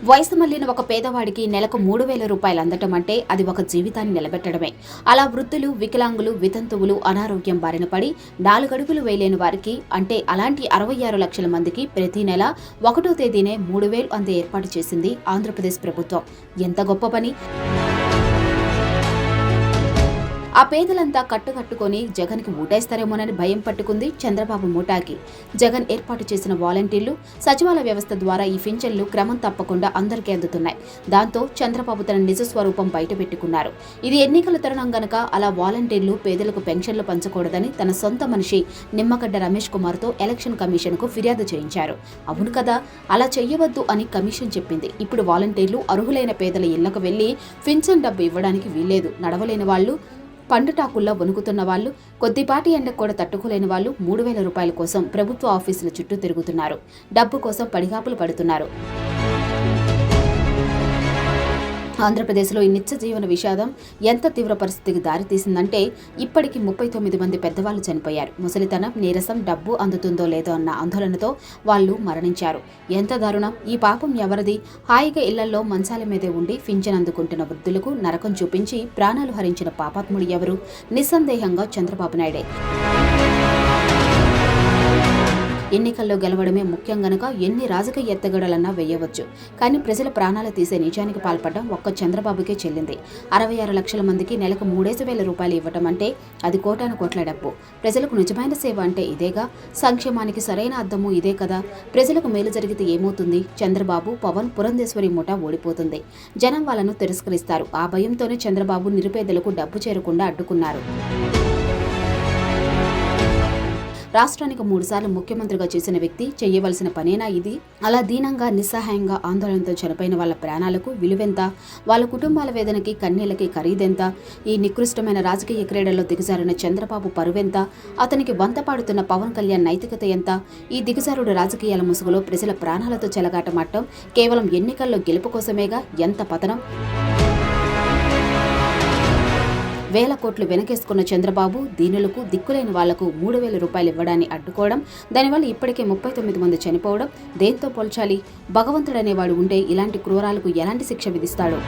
వయసు మళ్లిన ఒక పేదవాడికి నెలకు 3,000 రూపాయలు అందటం అంటే అది ఒక జీవితాన్ని నిలబెట్టడమే. అలా వృద్ధులు, వికలాంగులు, వితంతువులు అనారోగ్యం బారిన పడి 4 అడుగులు వేయలేని వారికి, అంటే అలాంటి 66 లక్షల మందికి ప్రతి నెల 1వ తేదీనే 3,000 అందే ఏర్పాటు చేసింది ఆంధ్రప్రదేశ్ ప్రభుత్వం. ఎంత గొప్ప పని! ఆ పేదలంతా కట్టుకొని జగన్కి ఓటేస్తారేమోనని భయం పట్టుకుంది చంద్రబాబు ముఠాకి. జగన్ ఏర్పాటు చేసిన వాలంటీర్లు, సచివాలయ వ్యవస్థ ద్వారా ఈ పింఛన్లు క్రమం తప్పకుండా అందరికీ అందుతున్నాయి. దాంతో చంద్రబాబు తన నిజ స్వరూపం బయటపెట్టుకున్నారు. ఇది ఎన్నికల తరుణం గనక అలా వాలంటీర్లు పేదలకు పెన్షన్లు పంచకూడదని తన సొంత మనిషి నిమ్మగడ్డ రమేష్ కుమార్తో ఎలక్షన్ కమిషన్కు ఫిర్యాదు చేయించారు. అవును కదా, అలా చెయ్యవద్దు అని కమిషన్ చెప్పింది. ఇప్పుడు వాలంటీర్లు అర్హులైన పేదల ఇళ్లకు వెళ్లి పింఛన్ డబ్బు ఇవ్వడానికి వీల్లేదు. నడవలేని వాళ్లు, పండుటాకుల్లో వణుకుతున్న వాళ్ళు, కొద్దిపాటి ఎండకు కూడా తట్టుకోలేని వాళ్ళు 3,000 రూపాయల కోసం ప్రభుత్వ ఆఫీసుల చుట్టూ తిరుగుతున్నారు. డబ్బు కోసం పడిగాపులు పడుతున్నారు. ఆంధ్రప్రదేశ్లో ఈ నిత్య జీవన విషాదం ఎంత తీవ్ర పరిస్థితికి దారితీసిందంటే ఇప్పటికీ 39 మంది పెద్దవాళ్లు చనిపోయారు. ముసలితనం, నీరసం, డబ్బు అందుతుందో లేదో అన్న ఆందోళనతో వాళ్ళు మరణించారు. ఎంత దారుణం! ఈ పాపం ఎవరిది? హాయిగా ఇళ్లలో మంచాల మీదే ఉండి పింఛన్ అందుకుంటున్న వృద్ధులకు నరకం చూపించి ప్రాణాలు హరించిన పాపాత్ముడు ఎవరు? నిస్సందేహంగా చంద్రబాబు నాయుడే. ఎన్నికల్లో గెలవడమే ముఖ్యం గనక ఎన్ని రాజకీయ ఎత్తగడలన్నా వేయవచ్చు. కానీ ప్రజల ప్రాణాలు తీసే నిజానికి పాల్పడడం ఒక్క చంద్రబాబుకే చెల్లింది. 66 లక్షల మందికి నెలకు 3,000 రూపాయలు ఇవ్వటం అంటే అది కోటాను కోట్ల డబ్బు. ప్రజలకు నిజమైన సేవ అంటే ఇదేగా. సంక్షేమానికి సరైన అర్థము ఇదే కదా. ప్రజలకు మేలు జరిగితే ఏమవుతుంది? చంద్రబాబు, పవన్, పురంధేశ్వరి ముఠా ఓడిపోతుంది. జనం వాళ్ళను తిరస్కరిస్తారు. ఆ భయంతోనే చంద్రబాబు నిరుపేదలకు డబ్బు చేరకుండా అడ్డుకున్నారు. రాష్ట్రానికి 3 సార్లు ముఖ్యమంత్రిగా చేసిన వ్యక్తి చేయవలసిన పనేనా ఇది? అలా దీనంగా, నిస్సహాయంగా, ఆందోళనతో చనిపోయిన వాళ్ళ ప్రాణాలకు విలువెంత? వాళ్ళ కుటుంబాల వేదనకి, కన్నీళ్లకి ఖరీదెంత? ఈ నికృష్టమైన రాజకీయ క్రీడల్లో దిగజారిన చంద్రబాబు పరువెంత? అతనికి వంతపాడుతున్న పవన్ కళ్యాణ్ నైతికత ఎంత? ఈ దిగజారుడు రాజకీయాల ముసుగులో ప్రజల ప్రాణాలతో చెలగాటమాడటం కేవలం ఎన్నికల్లో గెలుపు కోసమేగా. ఎంత పతనం! వేల కోట్లు వెనకేసుకున్న చంద్రబాబు దీనులకు, దిక్కులేని వాళ్లకు 3,000 రూపాయలు ఇవ్వడాన్ని అడ్డుకోవడం, దానివల్ల ఇప్పటికే 39 మంది చనిపోవడం దేంతో పోల్చాలి? భగవంతుడనేవాడు ఉంటే ఇలాంటి క్రూరాలకు ఎలాంటి శిక్ష విధిస్తాడు?